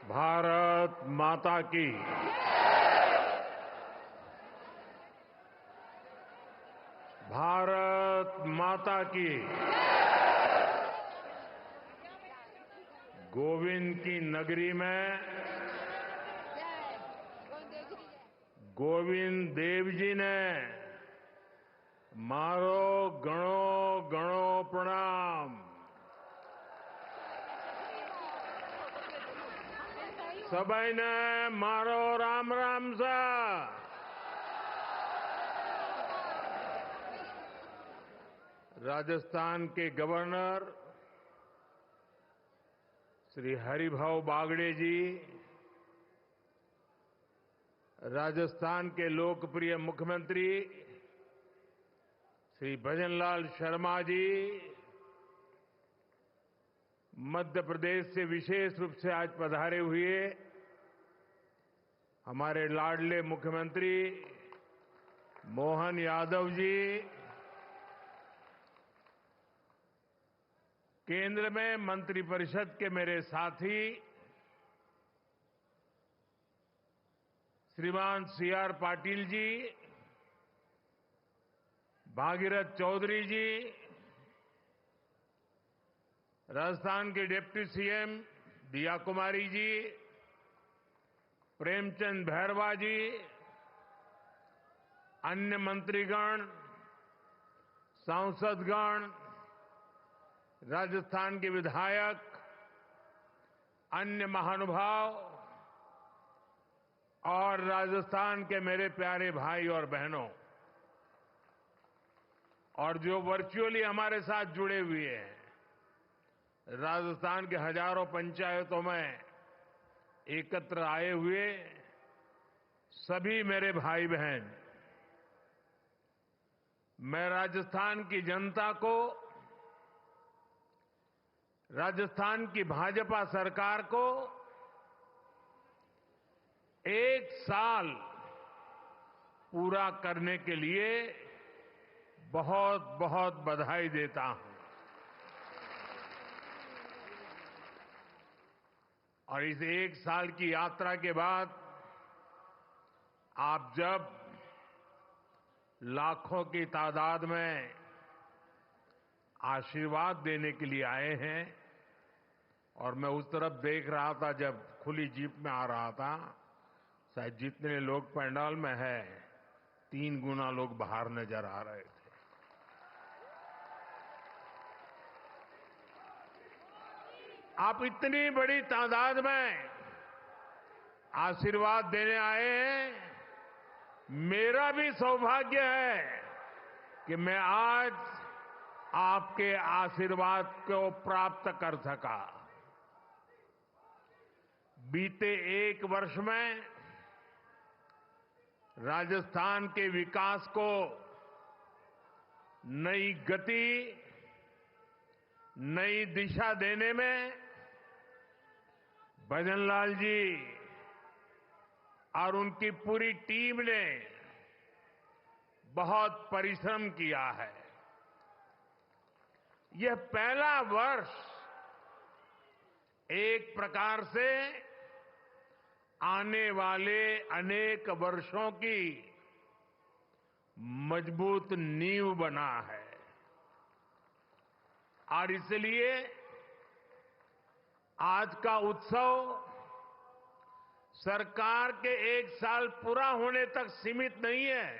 भारत माता की। भारत माता की। गोविंद की नगरी में गोविंद देव जी ने मारो गणो गणो प्रणाम। सबाई ने मारो राम राम सा। राजस्थान के गवर्नर श्री हरिभाऊ बागड़े जी, राजस्थान के लोकप्रिय मुख्यमंत्री श्री भजनलाल शर्मा जी, मध्य प्रदेश से विशेष रूप से आज पधारे हुए हमारे लाडले मुख्यमंत्री मोहन यादव जी, केंद्र में मंत्रिपरिषद के मेरे साथी श्रीमान सीआर पाटिल जी, भागीरथ चौधरी जी, राजस्थान के डिप्टी सीएम दिया कुमारी जी, प्रेमचंद भैरवा जी, अन्य मंत्रीगण, सांसदगण, राजस्थान के विधायक, अन्य महानुभाव और राजस्थान के मेरे प्यारे भाई और बहनों, और जो वर्चुअली हमारे साथ जुड़े हुए हैं, राजस्थान के हजारों पंचायतों में एकत्र आए हुए सभी मेरे भाई बहन, मैं राजस्थान की जनता को, राजस्थान की भाजपा सरकार को एक साल पूरा करने के लिए बहुत बहुत बधाई देता हूं। और इस एक साल की यात्रा के बाद आप जब लाखों की तादाद में आशीर्वाद देने के लिए आए हैं, और मैं उस तरफ देख रहा था जब खुली जीप में आ रहा था, शायद जितने लोग पंडाल में हैं 3 गुना लोग बाहर नजर आ रहे थे। आप इतनी बड़ी तादाद में आशीर्वाद देने आए हैं, मेरा भी सौभाग्य है कि मैं आज आपके आशीर्वाद को प्राप्त कर सका। बीते 1 वर्ष में राजस्थान के विकास को नई गति, नई दिशा देने में भजनलाल जी और उनकी पूरी टीम ने बहुत परिश्रम किया है। यह पहला वर्ष एक प्रकार से आने वाले अनेक वर्षों की मजबूत नींव बना है, और इसलिए आज का उत्सव सरकार के 1 साल पूरा होने तक सीमित नहीं है।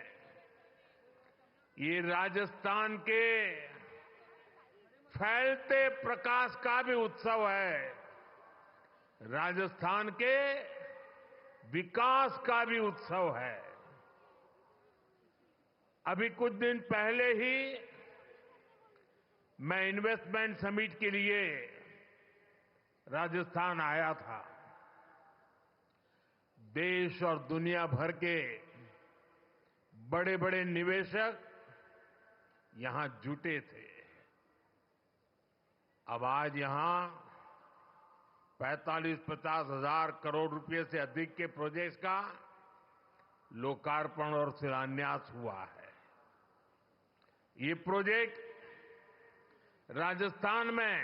ये राजस्थान के फैलते प्रकाश का भी उत्सव है, राजस्थान के विकास का भी उत्सव है। अभी कुछ दिन पहले ही मैं इन्वेस्टमेंट समिट के लिए राजस्थान आया था। देश और दुनिया भर के बड़े बड़े निवेशक यहां जुटे थे। अब आज यहां 45-50 हजार करोड़ रुपए से अधिक के प्रोजेक्ट्स का लोकार्पण और शिलान्यास हुआ है। ये प्रोजेक्ट राजस्थान में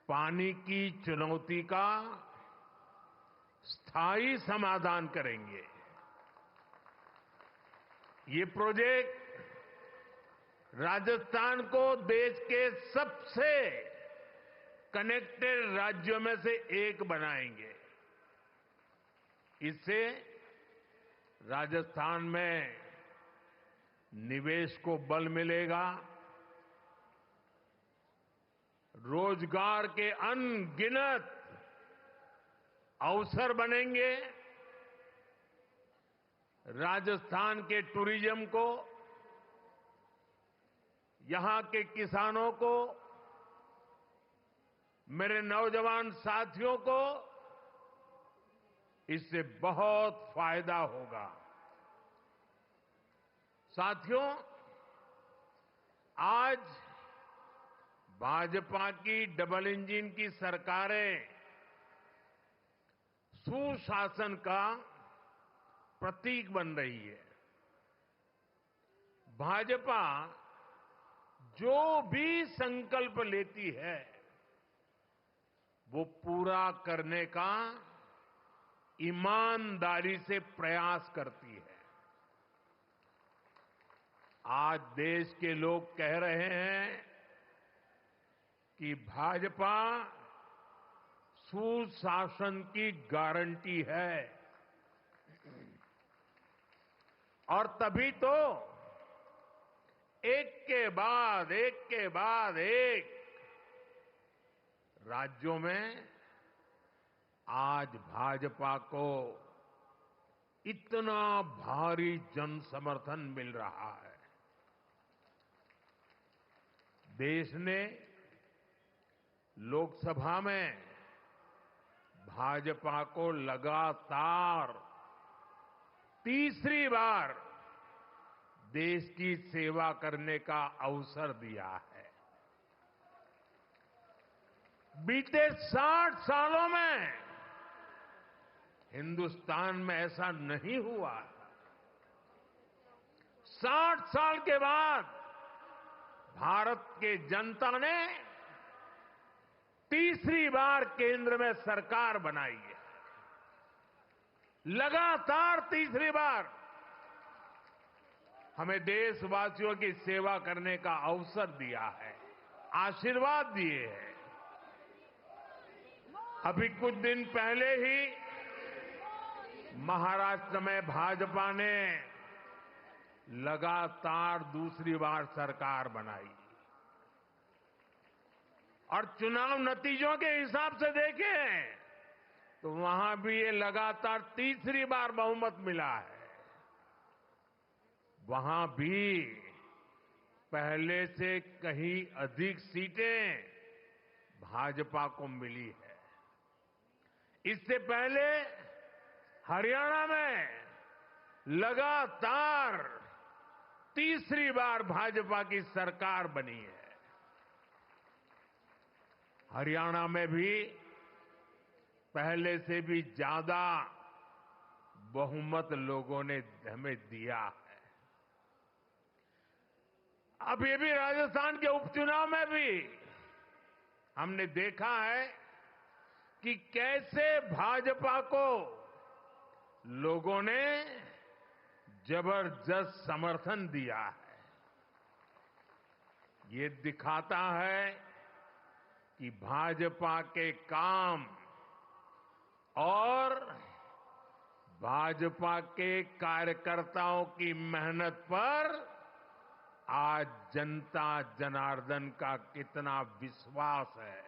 पानी की चुनौती का स्थायी समाधान करेंगे। ये प्रोजेक्ट राजस्थान को देश के सबसे कनेक्टेड राज्यों में से एक बनाएंगे। इससे राजस्थान में निवेश को बल मिलेगा, रोजगार के अनगिनत अवसर बनेंगे, राजस्थान के टूरिज्म को, यहां के किसानों को, मेरे नौजवान साथियों को इससे बहुत फायदा होगा। साथियों, आज भाजपा की डबल इंजन की सरकारें सुशासन का प्रतीक बन रही है। भाजपा जो भी संकल्प लेती है वो पूरा करने का ईमानदारी से प्रयास करती है। आज देश के लोग कह रहे हैं कि भाजपा सुशासन की गारंटी है, और तभी तो एक के बाद एक राज्यों में आज भाजपा को इतना भारी जन समर्थन मिल रहा है। देश ने लोकसभा में भाजपा को लगातार तीसरी बार देश की सेवा करने का अवसर दिया है। बीते 60 सालों में हिंदुस्तान में ऐसा नहीं हुआ। 60 साल के बाद भारत के जनता ने तीसरी बार केंद्र में सरकार बनाई है। लगातार तीसरी बार हमें देशवासियों की सेवा करने का अवसर दिया है, आशीर्वाद दिए हैं। अभी कुछ दिन पहले ही महाराष्ट्र में भाजपा ने लगातार दूसरी बार सरकार बनाई, और चुनाव नतीजों के हिसाब से देखें तो वहां भी ये लगातार तीसरी बार बहुमत मिला है। वहां भी पहले से कहीं अधिक सीटें भाजपा को मिली है। इससे पहले हरियाणा में लगातार तीसरी बार भाजपा की सरकार बनी है। हरियाणा में भी पहले से भी ज्यादा बहुमत लोगों ने हमें दिया है। अब ये भी राजस्थान के उपचुनाव में भी हमने देखा है कि कैसे भाजपा को लोगों ने जबरदस्त समर्थन दिया है। ये दिखाता है कि भाजपा के काम और भाजपा के कार्यकर्ताओं की मेहनत पर आज जनता जनार्दन का कितना विश्वास है।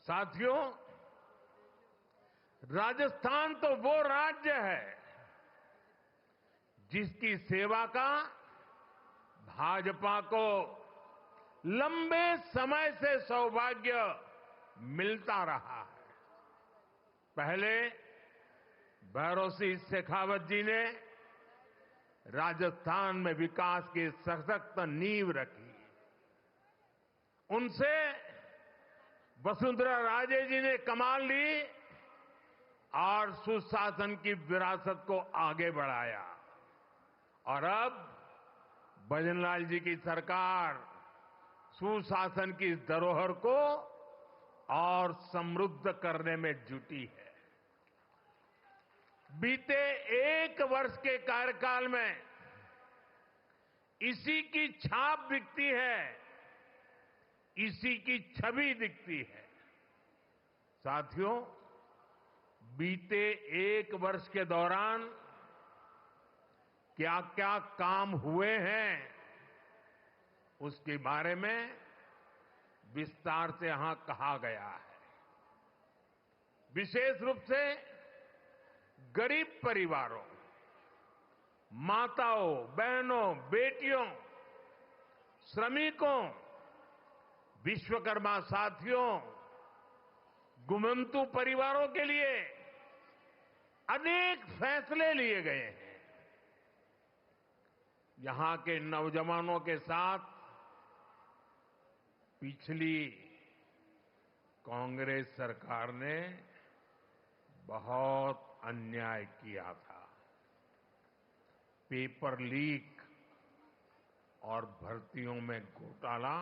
साथियों, राजस्थान तो वो राज्य है जिसकी सेवा का भाजपा को लंबे समय से सौभाग्य मिलता रहा है। पहले भैरों सिंह शेखावत जी ने राजस्थान में विकास की सशक्त नींव रखी। उनसे वसुंधरा राजे जी ने कमान ली और सुशासन की विरासत को आगे बढ़ाया, और अब भजनलाल जी की सरकार सुशासन की इस धरोहर को और समृद्ध करने में जुटी है। बीते 1 वर्ष के कार्यकाल में इसी की छाप दिखती है, इसी की छवि दिखती है। साथियों, बीते 1 वर्ष के दौरान क्या क्या काम हुए हैं, उसके बारे में विस्तार से यहां कहा गया है। विशेष रूप से गरीब परिवारों, माताओं, बहनों, बेटियों, श्रमिकों, विश्वकर्मा साथियों, गुमंतु परिवारों के लिए अनेक फैसले लिए गए हैं। यहां के नौजवानों के साथ पिछली कांग्रेस सरकार ने बहुत अन्याय किया था। पेपर लीक और भर्तियों में घोटाला,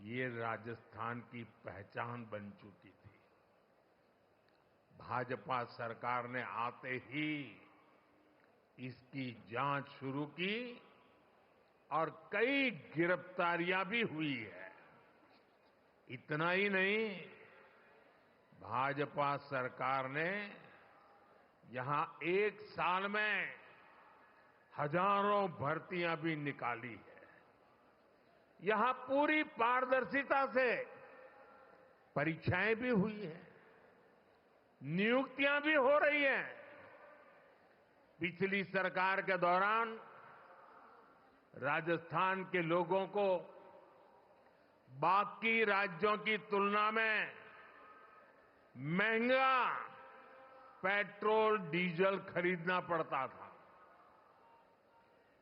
ये राजस्थान की पहचान बन चुकी थी। भाजपा सरकार ने आते ही इसकी जांच शुरू की और कई गिरफ्तारियां भी हुई है। इतना ही नहीं, भाजपा सरकार ने यहां 1 साल में हजारों भर्तियां भी निकाली है। यहां पूरी पारदर्शिता से परीक्षाएं भी हुई हैं, नियुक्तियां भी हो रही हैं। पिछली सरकार के दौरान राजस्थान के लोगों को बाकी राज्यों की तुलना में महंगा पेट्रोल डीजल खरीदना पड़ता था।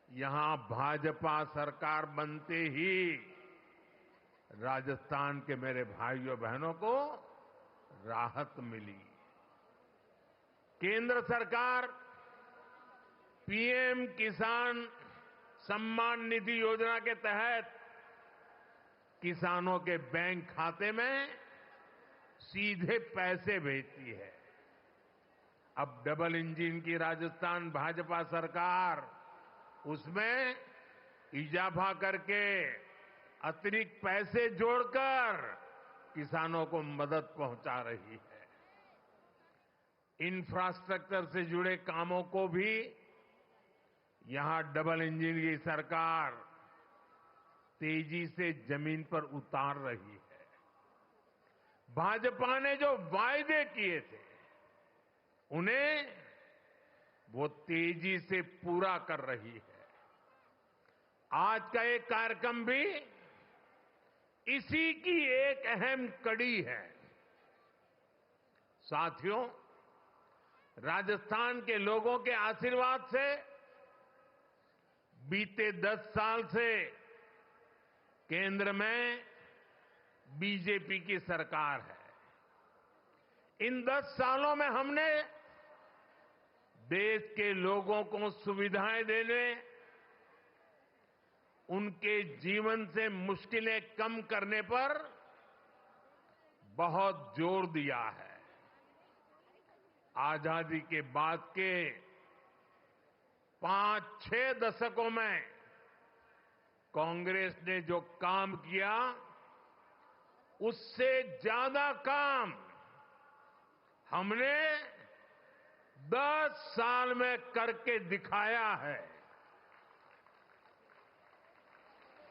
यहां भाजपा सरकार बनते ही राजस्थान के मेरे भाइयों बहनों को राहत मिली। केंद्र सरकार पीएम किसान सम्मान निधि योजना के तहत किसानों के बैंक खाते में सीधे पैसे भेजती है। अब डबल इंजन की राजस्थान भाजपा सरकार उसमें इजाफा करके अतिरिक्त पैसे जोड़कर किसानों को मदद पहुंचा रही है। इंफ्रास्ट्रक्चर से जुड़े कामों को भी यहां डबल इंजन की सरकार तेजी से जमीन पर उतार रही है। भाजपा ने जो वायदे किए थे, उन्हें वो तेजी से पूरा कर रही है। आज का एक कार्यक्रम भी इसी की एक अहम कड़ी है। साथियों, राजस्थान के लोगों के आशीर्वाद से बीते 10 साल से केंद्र में बीजेपी की सरकार है। इन 10 सालों में हमने देश के लोगों को सुविधाएं देने, उनके जीवन से मुश्किलें कम करने पर बहुत जोर दिया है। आजादी के बाद के 5-6 दशकों में कांग्रेस ने जो काम किया, उससे ज्यादा काम हमने 10 साल में करके दिखाया है।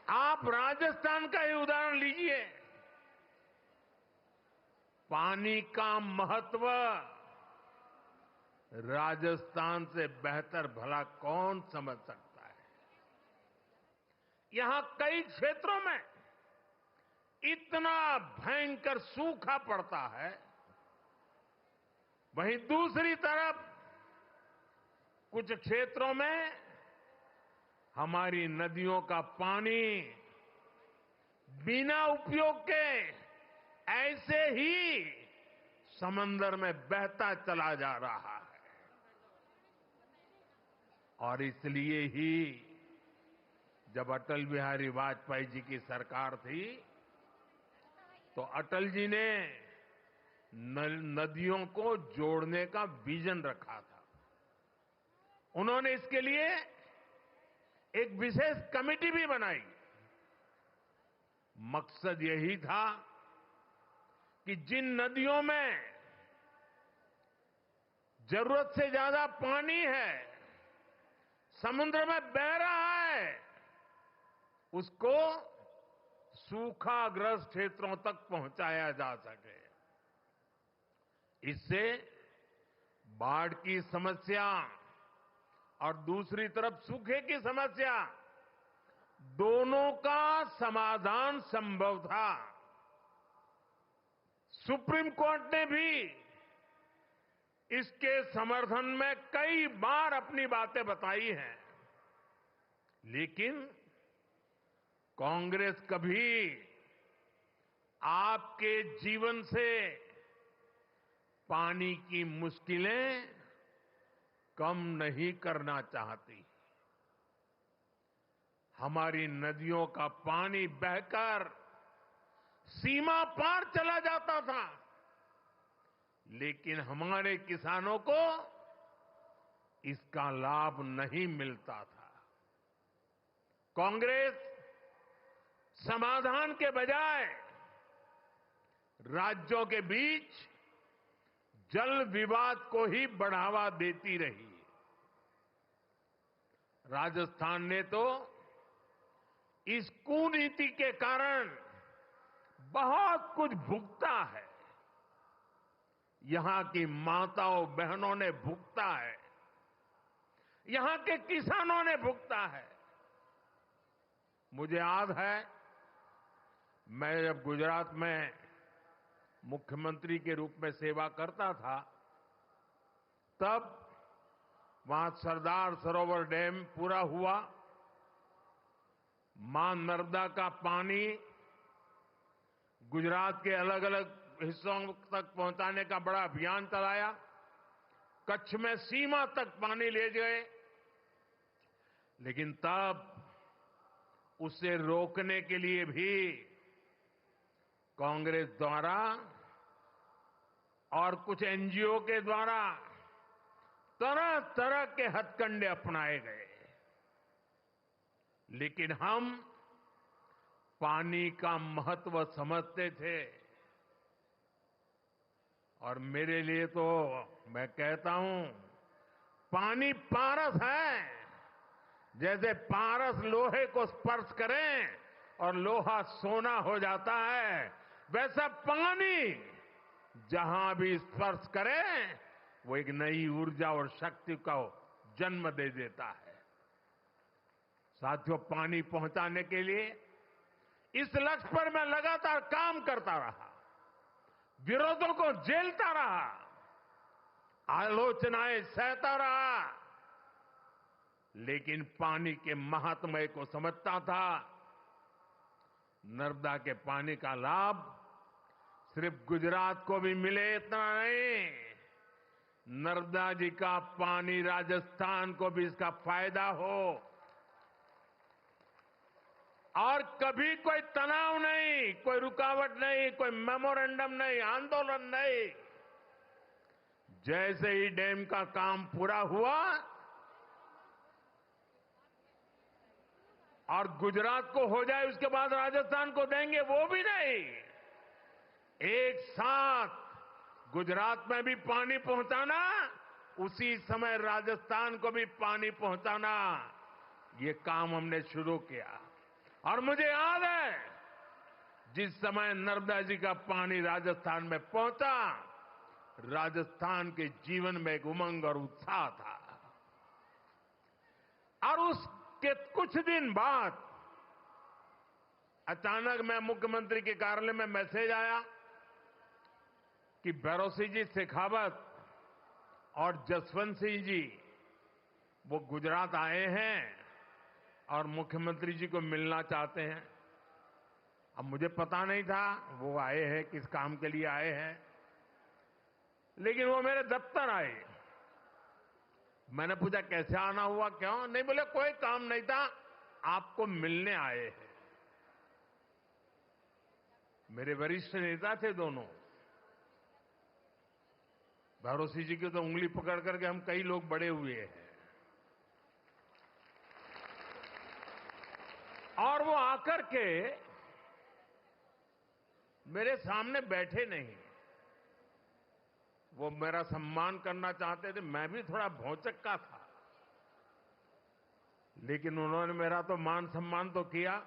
आप राजस्थान का ही उदाहरण लीजिए। पानी का महत्व राजस्थान से बेहतर भला कौन समझ सकता है। यहां कई क्षेत्रों में इतना भयंकर सूखा पड़ता है, वहीं दूसरी तरफ कुछ क्षेत्रों में हमारी नदियों का पानी बिना उपयोग के ऐसे ही समंदर में बहता चला जा रहा है। और इसलिए ही जब अटल बिहारी वाजपेयी जी की सरकार थी, तो अटल जी ने नदियों को जोड़ने का विजन रखा था। उन्होंने इसके लिए एक विशेष कमेटी भी बनाई। मकसद यही था कि जिन नदियों में जरूरत से ज्यादा पानी है, समुद्र में बह रहा है, उसको सूखाग्रस्त क्षेत्रों तक पहुंचाया जा सके। इससे बाढ़ की समस्या और दूसरी तरफ सूखे की समस्या, दोनों का समाधान संभव था। सुप्रीम कोर्ट ने भी इसके समर्थन में कई बार अपनी बातें बताई हैं, लेकिन कांग्रेस कभी आपके जीवन से पानी की मुश्किलें कम नहीं करना चाहती। हमारी नदियों का पानी बहकर सीमा पार चला जाता था, लेकिन हमारे किसानों को इसका लाभ नहीं मिलता था। कांग्रेस समाधान के बजाय राज्यों के बीच जल विवाद को ही बढ़ावा देती रही। राजस्थान ने तो इस कुनीति के कारण बहुत कुछ भुगता है। यहां की माताओं बहनों ने भुगता है, यहां के किसानों ने भुगता है। मुझे याद है, मैं जब गुजरात में मुख्यमंत्री के रूप में सेवा करता था, तब वहां सरदार सरोवर डैम पूरा हुआ। मां नर्मदा का पानी गुजरात के अलग अलग हिस्सों तक पहुंचाने का बड़ा अभियान चलाया। कच्छ में सीमा तक पानी ले गए, लेकिन तब उसे रोकने के लिए भी कांग्रेस द्वारा और कुछ एनजीओ के द्वारा तरह तरह के हथकंडे अपनाए गए। लेकिन हम पानी का महत्व समझते थे, और मेरे लिए तो मैं कहता हूं, पानी पारस है। जैसे पारस लोहे को स्पर्श करें और लोहा सोना हो जाता है, वैसा पानी जहां भी स्पर्श करे वो एक नई ऊर्जा और शक्ति को जन्म दे देता है। साथियों, पानी पहुंचाने के लिए इस लक्ष्य पर मैं लगातार काम करता रहा, विरोधों को झेलता रहा, आलोचनाएं सहता रहा, लेकिन पानी के महात्म्य को समझता था। नर्मदा के पानी का लाभ सिर्फ गुजरात को भी मिले इतना नहीं, नर्मदा जी का पानी राजस्थान को भी इसका फायदा हो। और कभी कोई तनाव नहीं, कोई रुकावट नहीं, कोई मेमोरेंडम नहीं, आंदोलन नहीं। जैसे ही डैम का काम पूरा हुआ और गुजरात को हो जाए उसके बाद राजस्थान को देंगे, वो भी नहीं। एक साथ गुजरात में भी पानी पहुंचाना, उसी समय राजस्थान को भी पानी पहुंचाना, ये काम हमने शुरू किया। और मुझे याद है, जिस समय नर्मदा जी का पानी राजस्थान में पहुंचा, राजस्थान के जीवन में एक उमंग और उत्साह था। और उसके कुछ दिन बाद अचानक मैं मुख्यमंत्री के कार्यालय में मैसेज आया कि भैरों जी शेखावत और जसवंत सिंह जी वो गुजरात आए हैं और मुख्यमंत्री जी को मिलना चाहते हैं। अब मुझे पता नहीं था वो आए हैं, किस काम के लिए आए हैं, लेकिन वो मेरे दफ्तर आए। मैंने पूछा कैसे आना हुआ, क्यों? नहीं, बोले कोई काम नहीं था, आपको मिलने आए हैं। मेरे वरिष्ठ नेता थे दोनों। भरोसी जी की तो उंगली पकड़ करके हम कई लोग बड़े हुए हैं। और वो आकर के मेरे सामने बैठे नहीं, वो मेरा सम्मान करना चाहते थे। मैं भी थोड़ा भौचक्का था, लेकिन उन्होंने मेरा तो मान सम्मान तो किया,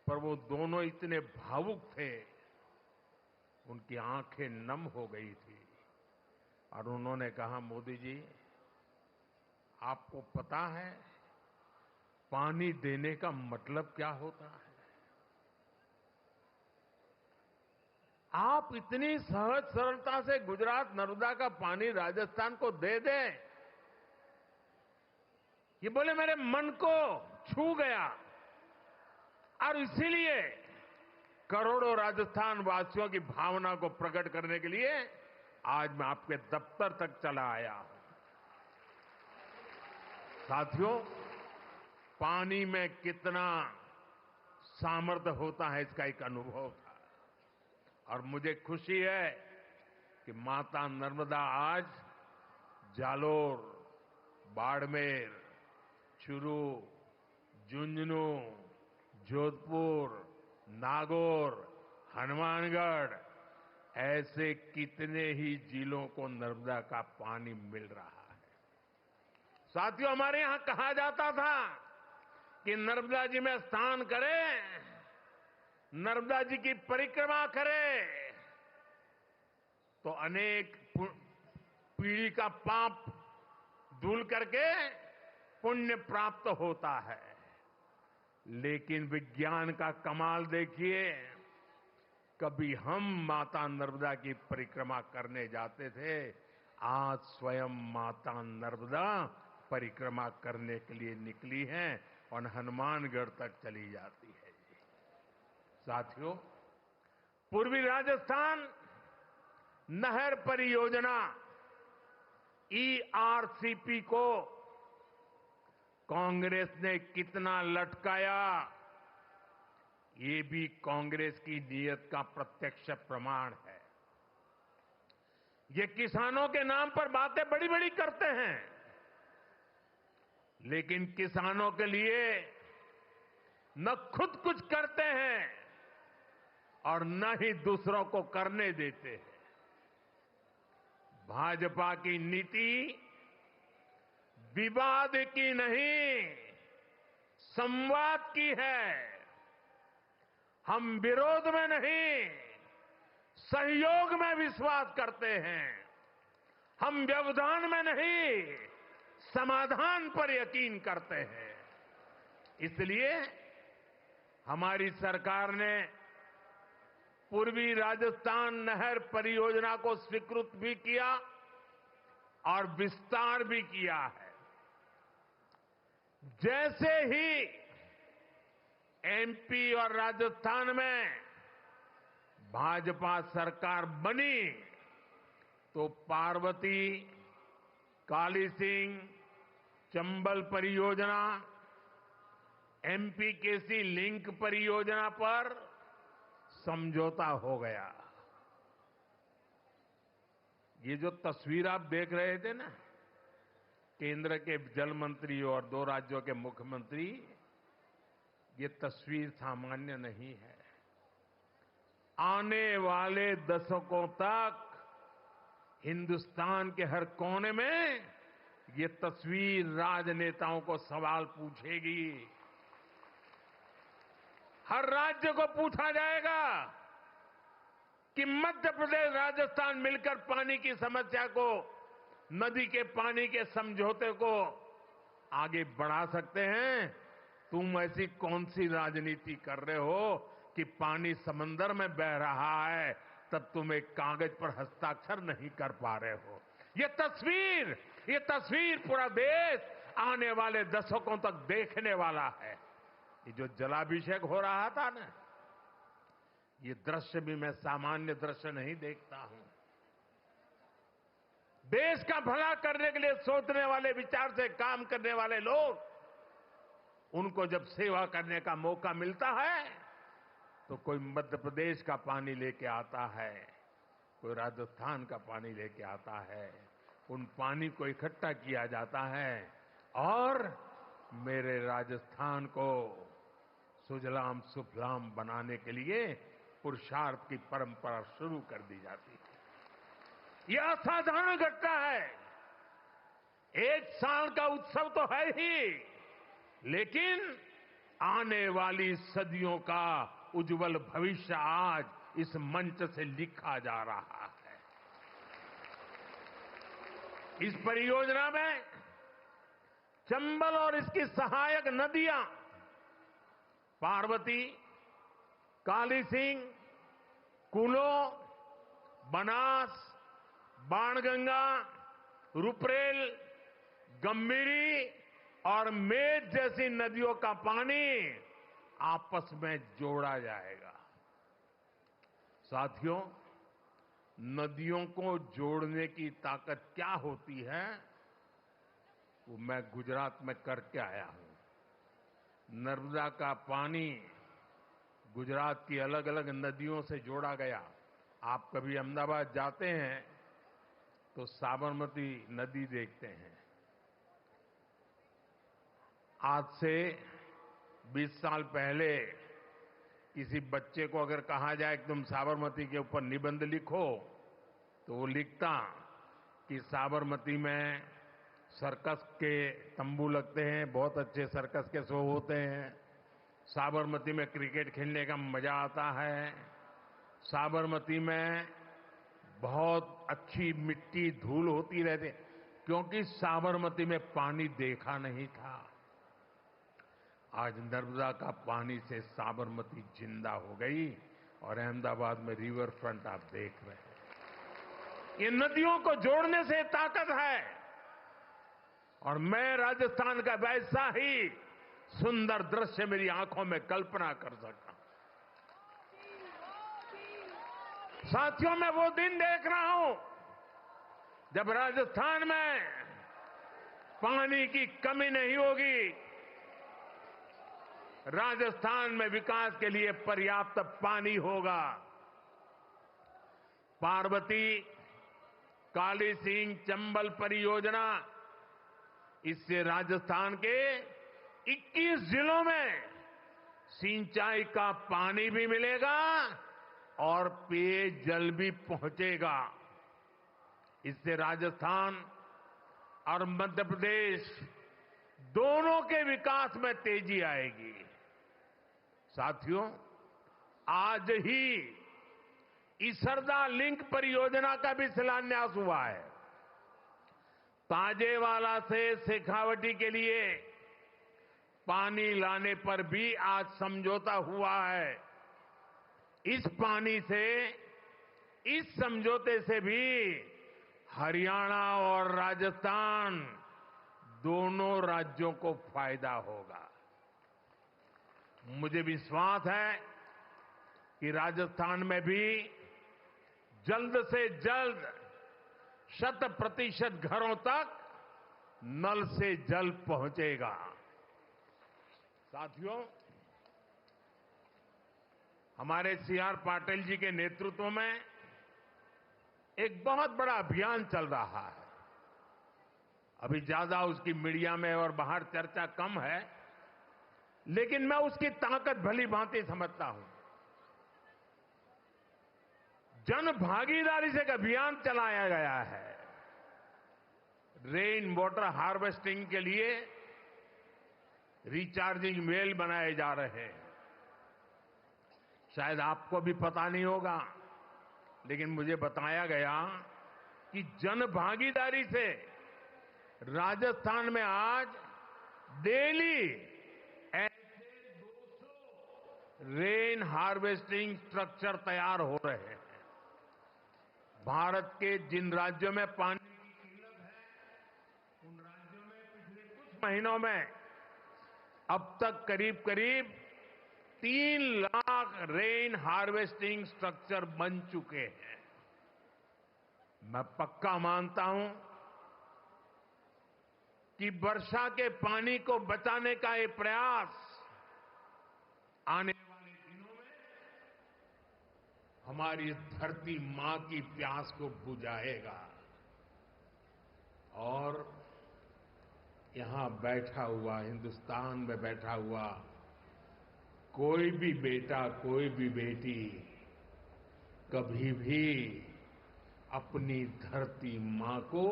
पर वो दोनों इतने भावुक थे, उनकी आंखें नम हो गई थी। और उन्होंने कहा, मोदी जी, आपको पता है पानी देने का मतलब क्या होता है? आप इतनी सहज सरलता से गुजरात नर्मदा का पानी राजस्थान को दे दें, ये बोले मेरे मन को छू गया। और इसीलिए करोड़ों राजस्थान वासियों की भावना को प्रकट करने के लिए आज मैं आपके दफ्तर तक चला आया हूं। साथियों, पानी में कितना सामर्थ्य होता है, इसका एक अनुभव था। और मुझे खुशी है कि माता नर्मदा आज जालोर, बाड़मेर, चूरू, झुंझुनू, जोधपुर, नागौर, हनुमानगढ़, ऐसे कितने ही जिलों को नर्मदा का पानी मिल रहा है। साथियों, हमारे यहां कहा जाता था कि नर्मदा जी में स्नान करें, नर्मदा जी की परिक्रमा करें, तो अनेक पीढ़ी का पाप धुल करके पुण्य प्राप्त होता है। लेकिन विज्ञान का कमाल देखिए, कभी हम माता नर्मदा की परिक्रमा करने जाते थे, आज स्वयं माता नर्मदा परिक्रमा करने के लिए निकली हैं और हनुमानगढ़ तक चली जाती है। साथियों, पूर्वी राजस्थान नहर परियोजना ईआरसीपी को कांग्रेस ने कितना लटकाया, ये भी कांग्रेस की नीयत का प्रत्यक्ष प्रमाण है। ये किसानों के नाम पर बातें बड़ी बड़ी करते हैं, लेकिन किसानों के लिए न खुद कुछ करते हैं और न ही दूसरों को करने देते हैं। भाजपा की नीति विवाद की नहीं, संवाद की है। हम विरोध में नहीं, सहयोग में विश्वास करते हैं। हम व्यवधान में नहीं, समाधान पर यकीन करते हैं। इसलिए हमारी सरकार ने पूर्वी राजस्थान नहर परियोजना को स्वीकृत भी किया और विस्तार भी किया है। जैसे ही एमपी और राजस्थान में भाजपा सरकार बनी, तो पार्वती, काली सिंह, चंबल परियोजना, एमपीकेसी लिंक परियोजना पर समझौता हो गया। ये जो तस्वीर आप देख रहे थे ना, केंद्र के जल मंत्री और 2 राज्यों के मुख्यमंत्री, ये तस्वीर सामान्य नहीं है। आने वाले दशकों तक हिंदुस्तान के हर कोने में ये तस्वीर राजनेताओं को सवाल पूछेगी। हर राज्य को पूछा जाएगा कि मध्य प्रदेश, राजस्थान मिलकर पानी की समस्या को, नदी के पानी के समझौते को आगे बढ़ा सकते हैं। तुम ऐसी कौन सी राजनीति कर रहे हो कि पानी समंदर में बह रहा है, तब तुम एक कागज पर हस्ताक्षर नहीं कर पा रहे हो। ये तस्वीर पूरा देश आने वाले दशकों तक देखने वाला है। ये जो जलाभिषेक हो रहा था ना, ये दृश्य भी मैं सामान्य दृश्य नहीं देखता हूं। देश का भला करने के लिए सोचने वाले, विचार से काम करने वाले लोग, उनको जब सेवा करने का मौका मिलता है तो कोई मध्य प्रदेश का पानी लेके आता है, कोई राजस्थान का पानी लेके आता है। उन पानी को इकट्ठा किया जाता है और मेरे राजस्थान को सुजलाम सुफलाम बनाने के लिए पुरुषार्थ की परंपरा शुरू कर दी जाती है। यह असाधारण घटना है। एक साल का उत्सव तो है ही, लेकिन आने वाली सदियों का उज्जवल भविष्य आज इस मंच से लिखा जा रहा है। इस परियोजना में चंबल और इसकी सहायक नदियां पार्वती, काली सिंह, कूलो, बनास, बाणगंगा, रुपरेल, गंभीरी और मेज जैसी नदियों का पानी आपस में जोड़ा जाएगा। साथियों, नदियों को जोड़ने की ताकत क्या होती है, वो मैं गुजरात में करके आया हूं। नर्मदा का पानी गुजरात की अलग अलग नदियों से जोड़ा गया। आप कभी अहमदाबाद जाते हैं तो साबरमती नदी देखते हैं। आज से 20 साल पहले किसी बच्चे को अगर कहा जाए कि तुम साबरमती के ऊपर निबंध लिखो, तो वो लिखता कि साबरमती में सर्कस के तंबू लगते हैं, बहुत अच्छे सर्कस के शो होते हैं। साबरमती में क्रिकेट खेलने का मजा आता है। साबरमती में बहुत अच्छी मिट्टी धूल होती रहती, क्योंकि साबरमती में पानी देखा नहीं था। आज नर्मदा का पानी से साबरमती जिंदा हो गई और अहमदाबाद में रिवर फ्रंट आप देख रहे हैं। ये नदियों को जोड़ने से ताकत है और मैं राजस्थान का वैसा ही सुंदर दृश्य मेरी आंखों में कल्पना कर सकता हूं। साथियों, मैं वो दिन देख रहा हूं जब राजस्थान में पानी की कमी नहीं होगी। राजस्थान में विकास के लिए पर्याप्त पानी होगा। पार्वती, काली सिंह, चंबल परियोजना, इससे राजस्थान के 21 जिलों में सिंचाई का पानी भी मिलेगा और पेयजल भी पहुंचेगा। इससे राजस्थान और मध्य प्रदेश दोनों के विकास में तेजी आएगी। साथियों, आज ही इसरदा लिंक परियोजना का भी शिलान्यास हुआ है। ताजेवाला से शेखावटी के लिए पानी लाने पर भी आज समझौता हुआ है। इस पानी से, इस समझौते से भी हरियाणा और राजस्थान दोनों राज्यों को फायदा होगा। मुझे विश्वास है कि राजस्थान में भी जल्द से जल्द 100% घरों तक नल से जल पहुंचेगा। साथियों, हमारे सीआर पाटिल जी के नेतृत्व में एक बहुत बड़ा अभियान चल रहा है। अभी ज्यादा उसकी मीडिया में और बाहर चर्चा कम है, लेकिन मैं उसकी ताकत भली भांति समझता हूं। जन भागीदारी से एक अभियान चलाया गया है। रेन वाटर हार्वेस्टिंग के लिए रिचार्जिंग वेल बनाए जा रहे हैं। शायद आपको भी पता नहीं होगा, लेकिन मुझे बताया गया कि जन भागीदारी से राजस्थान में आज डेली ऐसे 200 रेन हार्वेस्टिंग स्ट्रक्चर तैयार हो रहे हैं। भारत के जिन राज्यों में पानी की किल्लत है, उन राज्यों में पिछले कुछ महीनों में अब तक करीब करीब 3 लाख रेन हार्वेस्टिंग स्ट्रक्चर बन चुके हैं। मैं पक्का मानता हूं कि वर्षा के पानी को बचाने का ये प्रयास आने वाले दिनों में हमारी धरती मां की प्यास को बुझाएगा। और यहां बैठा हुआ, हिंदुस्तान में बैठा हुआ कोई भी बेटा, कोई भी बेटी कभी भी अपनी धरती मां को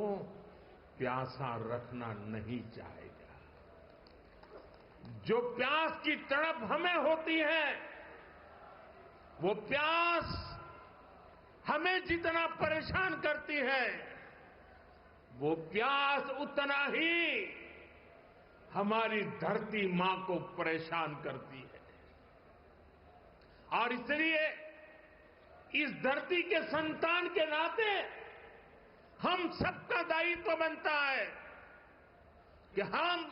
प्यासा रखना नहीं चाहेगा। जो प्यास की तड़प हमें होती है, वो प्यास हमें जितना परेशान करती है, वो प्यास उतना ही हमारी धरती मां को परेशान करती है। और इसलिए इस धरती के संतान के नाते हम सबका दायित्व बनता है कि हम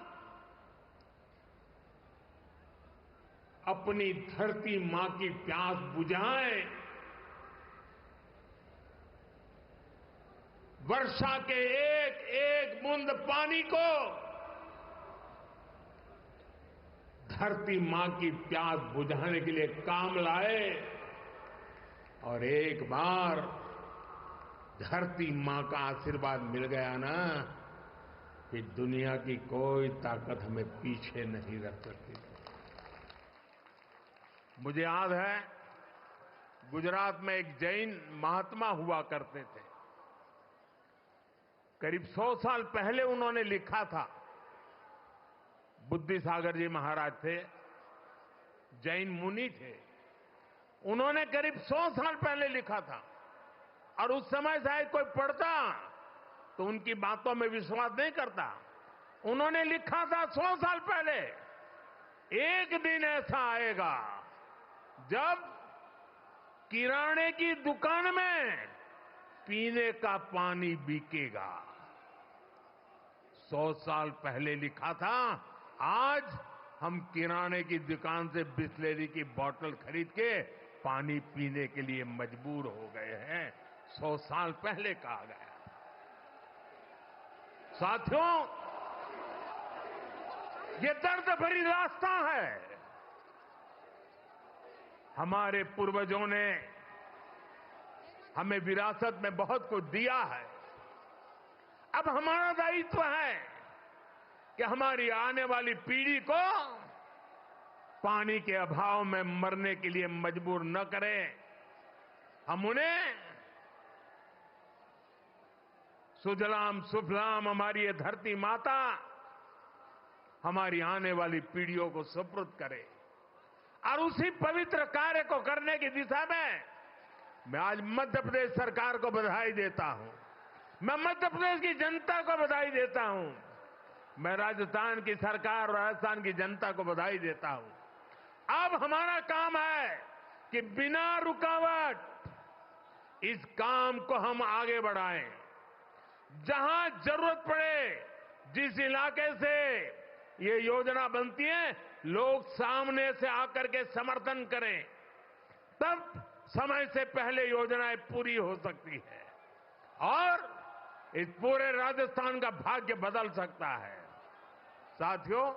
अपनी धरती मां की प्यास बुझाएं। वर्षा के एक एक बूंद पानी को धरती मां की प्यास बुझाने के लिए काम लाए, और एक बार धरती मां का आशीर्वाद मिल गया ना, फिर दुनिया की कोई ताकत हमें पीछे नहीं रख सकती। मुझे याद है, गुजरात में एक जैन महात्मा हुआ करते थे। करीब 100 साल पहले उन्होंने लिखा था। बुद्धि सागर जी महाराज थे, जैन मुनि थे। उन्होंने करीब 100 साल पहले लिखा था, और उस समय शायद कोई पढ़ता तो उनकी बातों में विश्वास नहीं करता। उन्होंने लिखा था 100 साल पहले, एक दिन ऐसा आएगा जब किराने की दुकान में पीने का पानी बिकेगा। 100 साल पहले लिखा था, आज हम किराने की दुकान से बिस्लेरी की बोतल खरीद के पानी पीने के लिए मजबूर हो गए हैं। 100 साल पहले कहा गया। साथियों, ये दर्द भरी रास्ता है। हमारे पूर्वजों ने हमें विरासत में बहुत कुछ दिया है। अब हमारा दायित्व है कि हमारी आने वाली पीढ़ी को पानी के अभाव में मरने के लिए मजबूर न करें। हम उन्हें सुजलाम सुफलाम हमारी ये धरती माता हमारी आने वाली पीढ़ियों को सुपुर्द करे। और उसी पवित्र कार्य को करने की दिशा में मैं आज मध्य प्रदेश सरकार को बधाई देता हूं। मैं मध्य प्रदेश की जनता को बधाई देता हूं। मैं राजस्थान की सरकार और राजस्थान की जनता को बधाई देता हूं। अब हमारा काम है कि बिना रुकावट इस काम को हम आगे बढ़ाएं। जहां जरूरत पड़े, जिस इलाके से ये योजना बनती है, लोग सामने से आकर के समर्थन करें, तब समय से पहले योजनाएं पूरी हो सकती है और इस पूरे राजस्थान का भाग्य बदल सकता है। साथियों,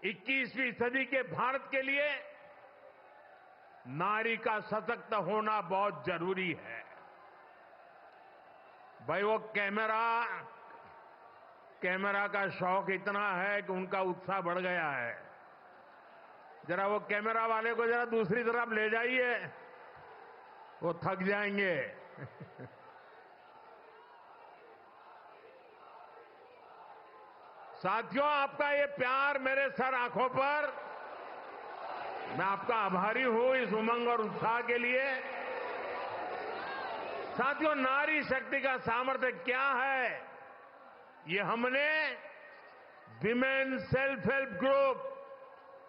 21वीं सदी के भारत के लिए नारी का सशक्त होना बहुत जरूरी है। भाई, वो कैमरा का शौक इतना है कि उनका उत्साह बढ़ गया है। जरा वो कैमरा वाले को जरा दूसरी तरफ ले जाइए, वो थक जाएंगे। साथियों, आपका ये प्यार मेरे सर आंखों पर, मैं आपका आभारी हूं इस उमंग और उत्साह के लिए। साथियों, नारी शक्ति का सामर्थ्य क्या है, ये हमने विमेन सेल्फ हेल्प ग्रुप,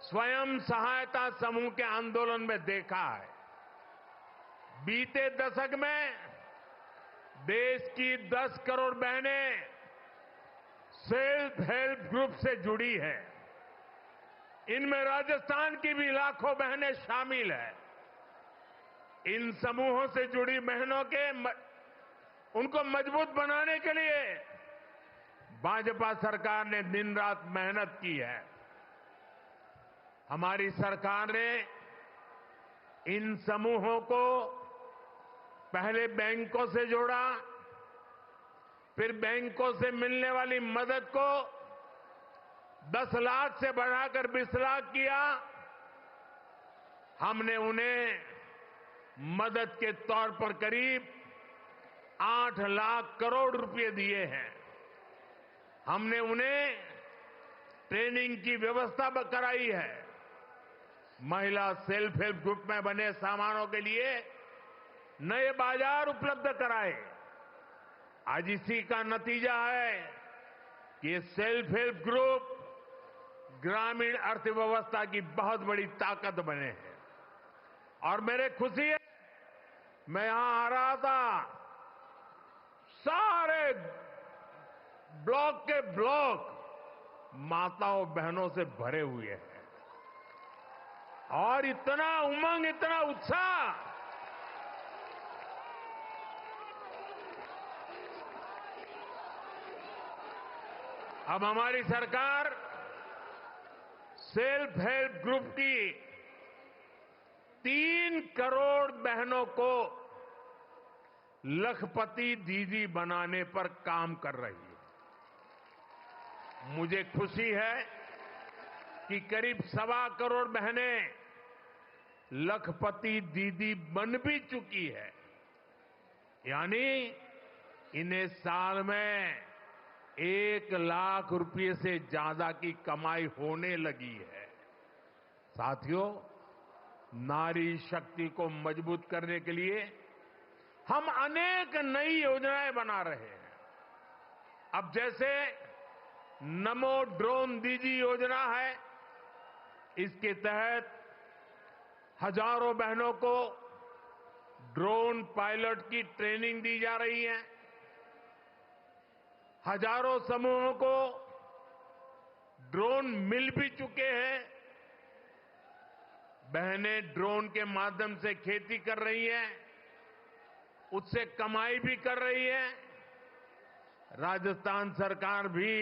स्वयं सहायता समूह के आंदोलन में देखा है। बीते दशक में देश की 10 करोड़ बहनें सेल्फ हेल्प ग्रुप से जुड़ी है। इनमें राजस्थान की भी लाखों बहनें शामिल हैं। इन समूहों से जुड़ी बहनों के उनको मजबूत बनाने के लिए भाजपा सरकार ने दिन रात मेहनत की है। हमारी सरकार ने इन समूहों को पहले बैंकों से जोड़ा, फिर बैंकों से मिलने वाली मदद को 10 लाख से बढ़ाकर 20 लाख किया। हमने उन्हें मदद के तौर पर करीब 8 लाख करोड़ रुपए दिए हैं। हमने उन्हें ट्रेनिंग की व्यवस्था कराई है। महिला सेल्फ हेल्प ग्रुप में बने सामानों के लिए नए बाजार उपलब्ध कराए। आज इसी का नतीजा है कि ये सेल्फ हेल्प ग्रुप ग्रामीण अर्थव्यवस्था की बहुत बड़ी ताकत बने हैं। और मेरे खुशी है, मैं यहां आ रहा था, सारे ब्लॉक के ब्लॉक माताओं बहनों से भरे हुए हैं और इतना उमंग, इतना उत्साह। अब हमारी सरकार सेल्फ हेल्प ग्रुप की 3 करोड़ बहनों को लखपति दीदी बनाने पर काम कर रही है। मुझे खुशी है कि करीब 1.25 करोड़ बहनें लखपति दीदी बन भी चुकी है। यानी इन्हें साल में 1 लाख रुपए से ज्यादा की कमाई होने लगी है। साथियों, नारी शक्ति को मजबूत करने के लिए हम अनेक नई योजनाएं बना रहे हैं। अब जैसे नमो ड्रोन दीदी योजना है, इसके तहत हजारों बहनों को ड्रोन पायलट की ट्रेनिंग दी जा रही है। हजारों समूहों को ड्रोन मिल भी चुके हैं। बहनें ड्रोन के माध्यम से खेती कर रही हैं, उससे कमाई भी कर रही है। राजस्थान सरकार भी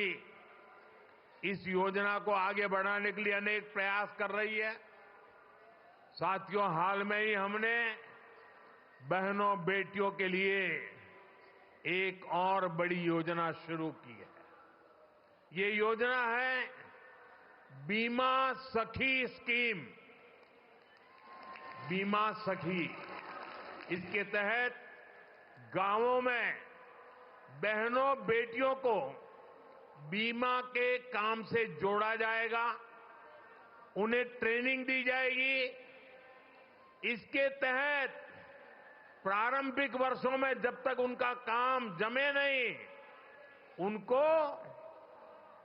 इस योजना को आगे बढ़ाने के लिए अनेक प्रयास कर रही है। साथियों, हाल में ही हमने बहनों बेटियों के लिए एक और बड़ी योजना शुरू की है। ये योजना है बीमा सखी स्कीम। बीमा सखी, इसके तहत गांवों में बहनों बेटियों को बीमा के काम से जोड़ा जाएगा, उन्हें ट्रेनिंग दी जाएगी। इसके तहत प्रारंभिक वर्षों में जब तक उनका काम जमे नहीं, उनको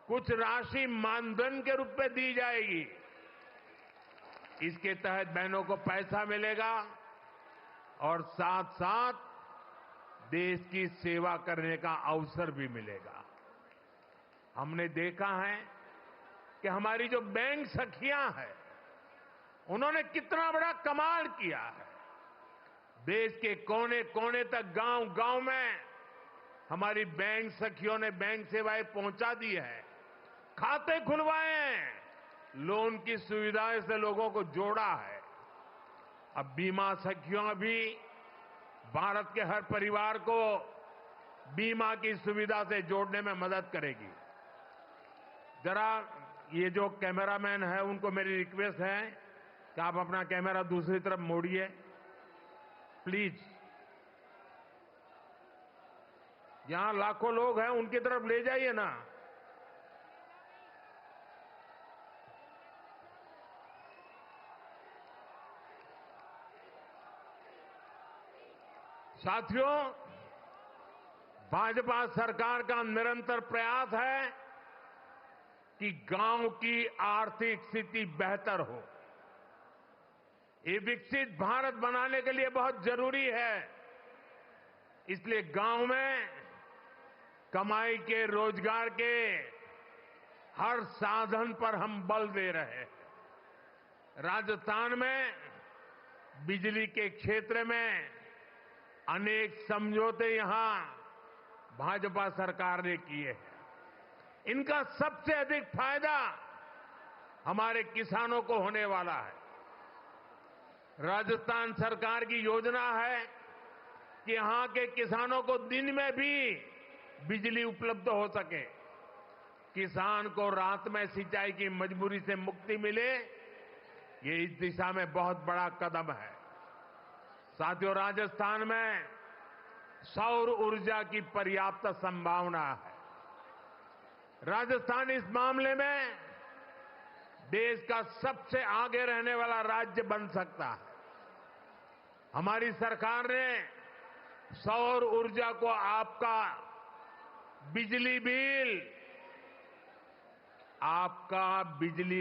कुछ राशि मानधन के रूप में दी जाएगी। इसके तहत बहनों को पैसा मिलेगा और साथ साथ देश की सेवा करने का अवसर भी मिलेगा। हमने देखा है कि हमारी जो बैंक सखियां हैं, उन्होंने कितना बड़ा कमाल किया है। देश के कोने कोने तक, गांव गांव में हमारी बैंक सखियों ने बैंक सेवाएं पहुंचा दी है, खाते खुलवाए हैं, लोन की सुविधाएं से लोगों को जोड़ा है। अब बीमा सखियों भी भारत के हर परिवार को बीमा की सुविधा से जोड़ने में मदद करेगी। जरा ये जो कैमरामैन है, उनको मेरी रिक्वेस्ट है कि आप अपना कैमरा दूसरी तरफ मोड़िए प्लीज। यहां लाखों लोग हैं, उनकी तरफ ले जाइए ना। साथियों, भाजपा सरकार का निरंतर प्रयास है कि गांव की आर्थिक स्थिति बेहतर हो। ये विकसित भारत बनाने के लिए बहुत जरूरी है। इसलिए गांव में कमाई के, रोजगार के हर साधन पर हम बल दे रहे हैं। राजस्थान में बिजली के क्षेत्र में अनेक समझौते यहां भाजपा सरकार ने किए हैं। इनका सबसे अधिक फायदा हमारे किसानों को होने वाला है। राजस्थान सरकार की योजना है कि यहां के किसानों को दिन में भी बिजली उपलब्ध हो सके, किसान को रात में सिंचाई की मजबूरी से मुक्ति मिले। ये इस दिशा में बहुत बड़ा कदम है। साथियों, राजस्थान में सौर ऊर्जा की पर्याप्त संभावना है। राजस्थान इस मामले में देश का सबसे आगे रहने वाला राज्य बन सकता है। हमारी सरकार ने सौर ऊर्जा को आपका बिजली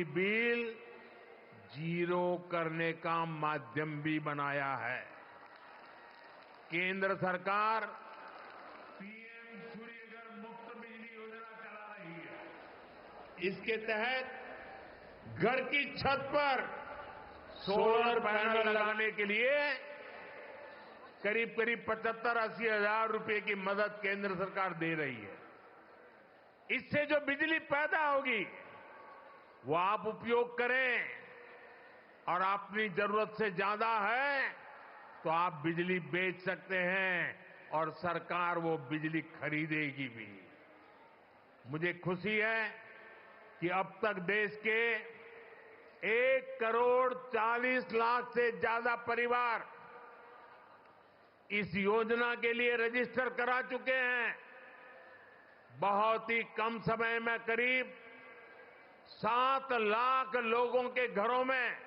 बिल जीरो करने का माध्यम भी बनाया है। केंद्र सरकार पीएम सूर्यघर मुफ्त बिजली योजना चला रही है। इसके तहत घर की छत पर सोलर पैनल लगाने के लिए करीब 75-80 हजार रुपए की मदद केंद्र सरकार दे रही है। इससे जो बिजली पैदा होगी वो आप उपयोग करें, और अपनी जरूरत से ज्यादा है तो आप बिजली बेच सकते हैं और सरकार वो बिजली खरीदेगी भी। मुझे खुशी है कि अब तक देश के 1,40,00,000 से ज्यादा परिवार इस योजना के लिए रजिस्टर करा चुके हैं। बहुत ही कम समय में करीब 7 लाख लोगों के घरों में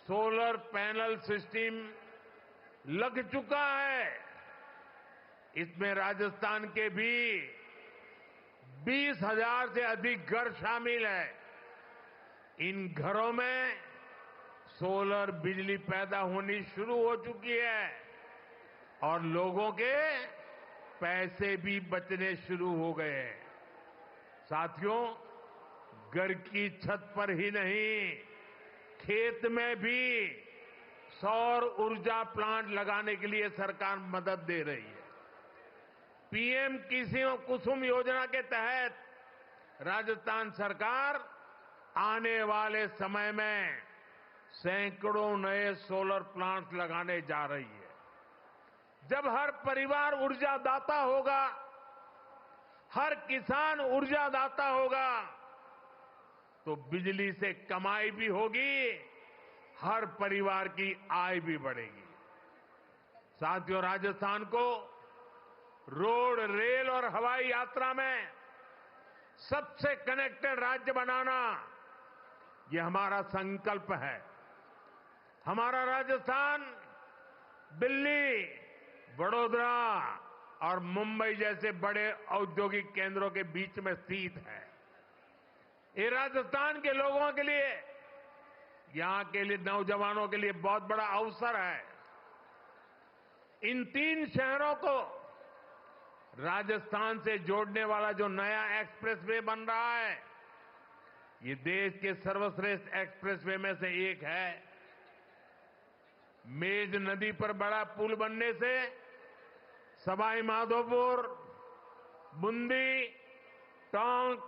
सोलर पैनल सिस्टम लग चुका है। इसमें राजस्थान के भी 20,000 से अधिक घर शामिल हैं। इन घरों में सोलर बिजली पैदा होनी शुरू हो चुकी है और लोगों के पैसे भी बचने शुरू हो गए हैं। साथियों, घर की छत पर ही नहीं, खेत में भी सौर ऊर्जा प्लांट लगाने के लिए सरकार मदद दे रही है। पीएम कुसुम योजना के तहत राजस्थान सरकार आने वाले समय में सैकड़ों नए सोलर प्लांट्स लगाने जा रही है। जब हर परिवार ऊर्जादाता होगा, हर किसान ऊर्जादाता होगा, तो बिजली से कमाई भी होगी, हर परिवार की आय भी बढ़ेगी। साथियों, राजस्थान को रोड, रेल और हवाई यात्रा में सबसे कनेक्टेड राज्य बनाना, ये हमारा संकल्प है। हमारा राजस्थान दिल्ली, बड़ौदा और मुंबई जैसे बड़े औद्योगिक केंद्रों के बीच में स्थित है। ये राजस्थान के लोगों के लिए, यहां के लिए नौजवानों के लिए बहुत बड़ा अवसर है। इन 3 शहरों को राजस्थान से जोड़ने वाला जो नया एक्सप्रेसवे बन रहा है, ये देश के सर्वश्रेष्ठ एक्सप्रेसवे में से एक है। मेज नदी पर बड़ा पुल बनने से सवाई माधोपुर, बूंदी, टोंक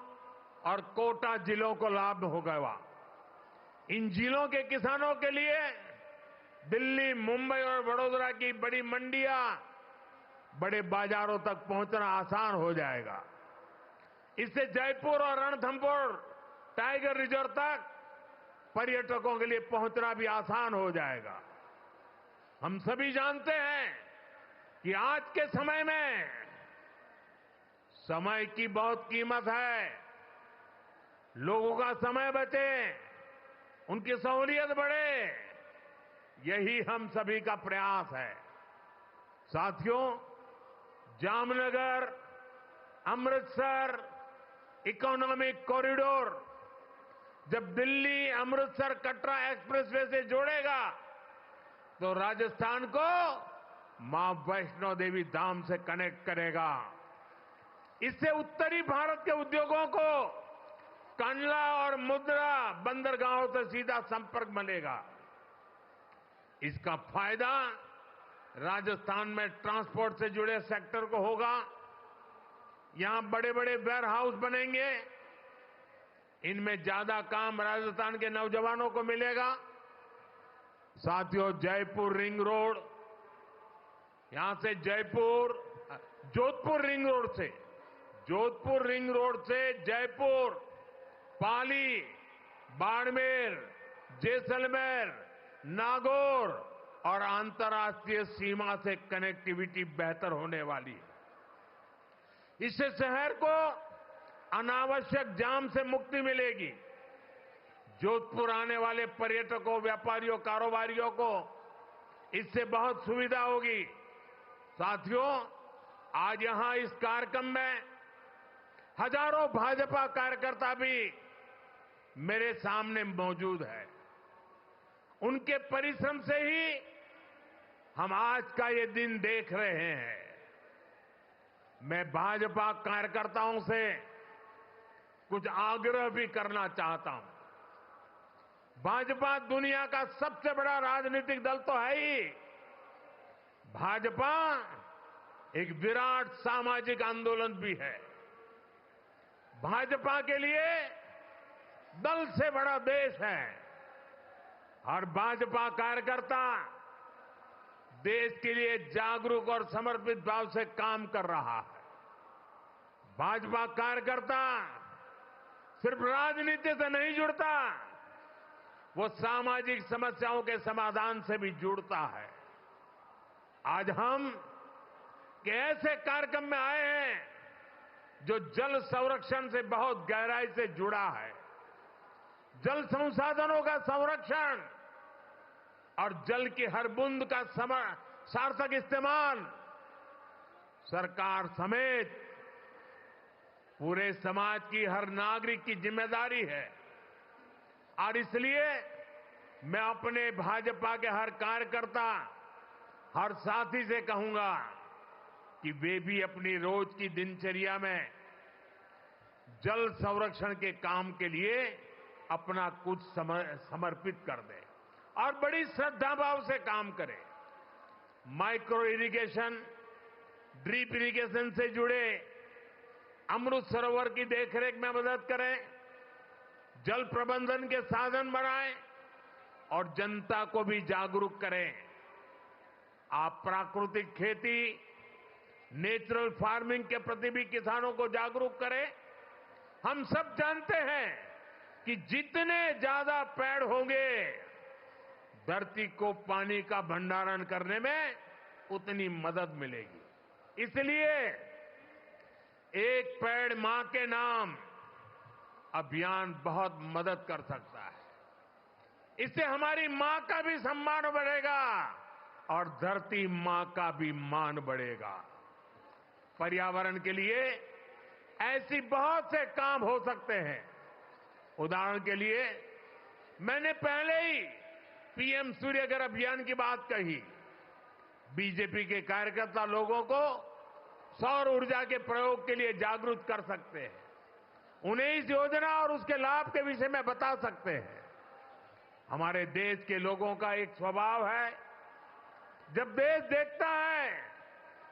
और कोटा जिलों को लाभ होगा। इन जिलों के किसानों के लिए दिल्ली, मुंबई और वडोदरा की बड़ी मंडियां, बड़े बाजारों तक पहुंचना आसान हो जाएगा। इससे जयपुर और रणथंभौर टाइगर रिजर्व तक पर्यटकों के लिए पहुंचना भी आसान हो जाएगा। हम सभी जानते हैं कि आज के समय में समय की बहुत कीमत है। लोगों का समय बचे, उनकी सहूलियत बढ़े, यही हम सभी का प्रयास है। साथियों, जामनगर, अमृतसर इकोनॉमिक कॉरिडोर जब दिल्ली, अमृतसर, कटरा एक्सप्रेसवे से जोड़ेगा तो राजस्थान को मां वैष्णो देवी धाम से कनेक्ट करेगा। इससे उत्तरी भारत के उद्योगों को कंडला और मुद्रा बंदरगाहों से सीधा संपर्क मिलेगा। इसका फायदा राजस्थान में ट्रांसपोर्ट से जुड़े सेक्टर को होगा। यहां बड़े बड़े वेयर हाउस बनेंगे, इनमें ज्यादा काम राजस्थान के नौजवानों को मिलेगा। साथियों, जयपुर रिंग रोड, यहां से जोधपुर रिंग रोड से जयपुर, पाली, बाड़मेर, जैसलमेर, नागौर और अंतर्राष्ट्रीय सीमा से कनेक्टिविटी बेहतर होने वाली है। इससे शहर को अनावश्यक जाम से मुक्ति मिलेगी। जोधपुर आने वाले पर्यटकों, व्यापारियों, कारोबारियों को इससे बहुत सुविधा होगी। साथियों, आज यहां इस कार्यक्रम में हजारों भाजपा कार्यकर्ता भी मेरे सामने मौजूद है। उनके परिश्रम से ही हम आज का ये दिन देख रहे हैं। मैं भाजपा कार्यकर्ताओं से कुछ आग्रह भी करना चाहता हूं। भाजपा दुनिया का सबसे बड़ा राजनीतिक दल तो है ही। भाजपा एक विराट सामाजिक आंदोलन भी है। भाजपा के लिए दल से बड़ा देश है। हर भाजपा कार्यकर्ता देश के लिए जागरूक और समर्पित भाव से काम कर रहा है। भाजपा कार्यकर्ता सिर्फ राजनीति से नहीं जुड़ता, वो सामाजिक समस्याओं के समाधान से भी जुड़ता है। आज हम ऐसे कार्यक्रम में आए हैं जो जल संरक्षण से बहुत गहराई से जुड़ा है। जल संसाधनों का संरक्षण और जल की हर बूंद का सार्थक इस्तेमाल सरकार समेत पूरे समाज की हर नागरिक की जिम्मेदारी है। और इसलिए मैं अपने भाजपा के हर कार्यकर्ता, हर साथी से कहूंगा कि वे भी अपनी रोज की दिनचर्या में जल संरक्षण के काम के लिए अपना कुछ समर्पित कर दें और बड़ी श्रद्धा भाव से काम करें। माइक्रो इरिगेशन, ड्रिप इरिगेशन से जुड़े अमृत सरोवर की देखरेख में मदद करें, जल प्रबंधन के साधन बढ़ाएं और जनता को भी जागरूक करें। आप प्राकृतिक खेती, नेचुरल फार्मिंग के प्रति भी किसानों को जागरूक करें। हम सब जानते हैं कि जितने ज्यादा पेड़ होंगे, धरती को पानी का भंडारण करने में उतनी मदद मिलेगी। इसलिए एक पेड़ मां के नाम अभियान बहुत मदद कर सकता है। इससे हमारी मां का भी सम्मान बढ़ेगा और धरती मां का भी मान बढ़ेगा। पर्यावरण के लिए ऐसी बहुत से काम हो सकते हैं। उदाहरण के लिए मैंने पहले ही पीएम सूर्यघर अभियान की बात कही। बीजेपी के कार्यकर्ता लोगों को सौर ऊर्जा के प्रयोग के लिए जागरूक कर सकते हैं, उन्हें इस योजना और उसके लाभ के विषय में बता सकते हैं। हमारे देश के लोगों का एक स्वभाव है, जब देश देखता है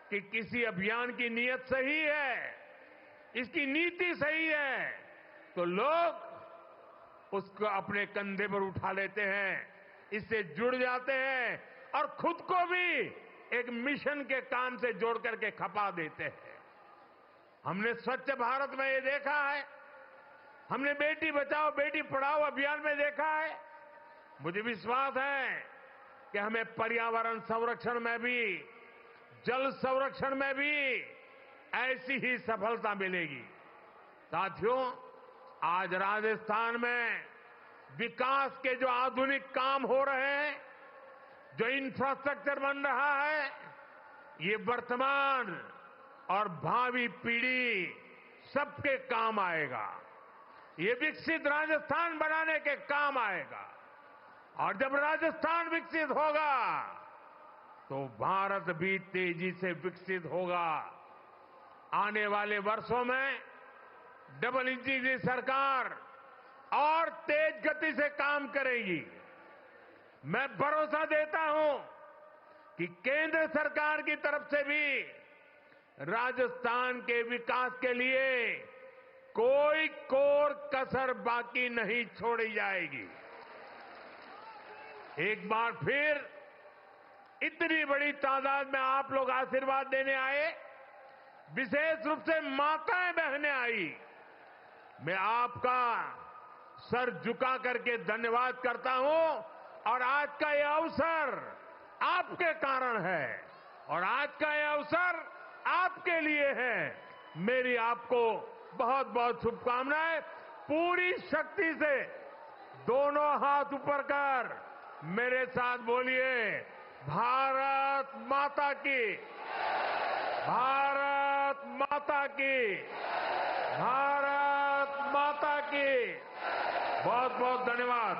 कि किसी अभियान की नीयत सही है, इसकी नीति सही है, तो लोग उसको अपने कंधे पर उठा लेते हैं, इससे जुड़ जाते हैं और खुद को भी एक मिशन के काम से जोड़ करके खपा देते हैं। हमने स्वच्छ भारत में ये देखा है, हमने बेटी बचाओ बेटी पढ़ाओ अभियान में देखा है। मुझे विश्वास है कि हमें पर्यावरण संरक्षण में भी, जल संरक्षण में भी ऐसी ही सफलता मिलेगी। साथियों, आज राजस्थान में विकास के जो आधुनिक काम हो रहे हैं, जो इंफ्रास्ट्रक्चर बन रहा है, ये वर्तमान और भावी पीढ़ी सबके काम आएगा। ये विकसित राजस्थान बनाने के काम आएगा। और जब राजस्थान विकसित होगा तो भारत भी तेजी से विकसित होगा। आने वाले वर्षों में डबल इंजन की सरकार और तेज गति से काम करेगी। मैं भरोसा देता हूं कि केंद्र सरकार की तरफ से भी राजस्थान के विकास के लिए कोई कोर कसर बाकी नहीं छोड़ी जाएगी। एक बार फिर इतनी बड़ी तादाद में आप लोग आशीर्वाद देने आए, विशेष रूप से माताएं बहनें आई। मैं आपका सर झुका करके धन्यवाद करता हूं और आज का यह अवसर आपके कारण है और आज का यह अवसर आपके लिए है। मेरी आपको बहुत बहुत शुभकामनाएं। पूरी शक्ति से दोनों हाथ ऊपर कर मेरे साथ बोलिए, भारत माता की, भारत माता की, भारत माता की। बहुत बहुत धन्यवाद।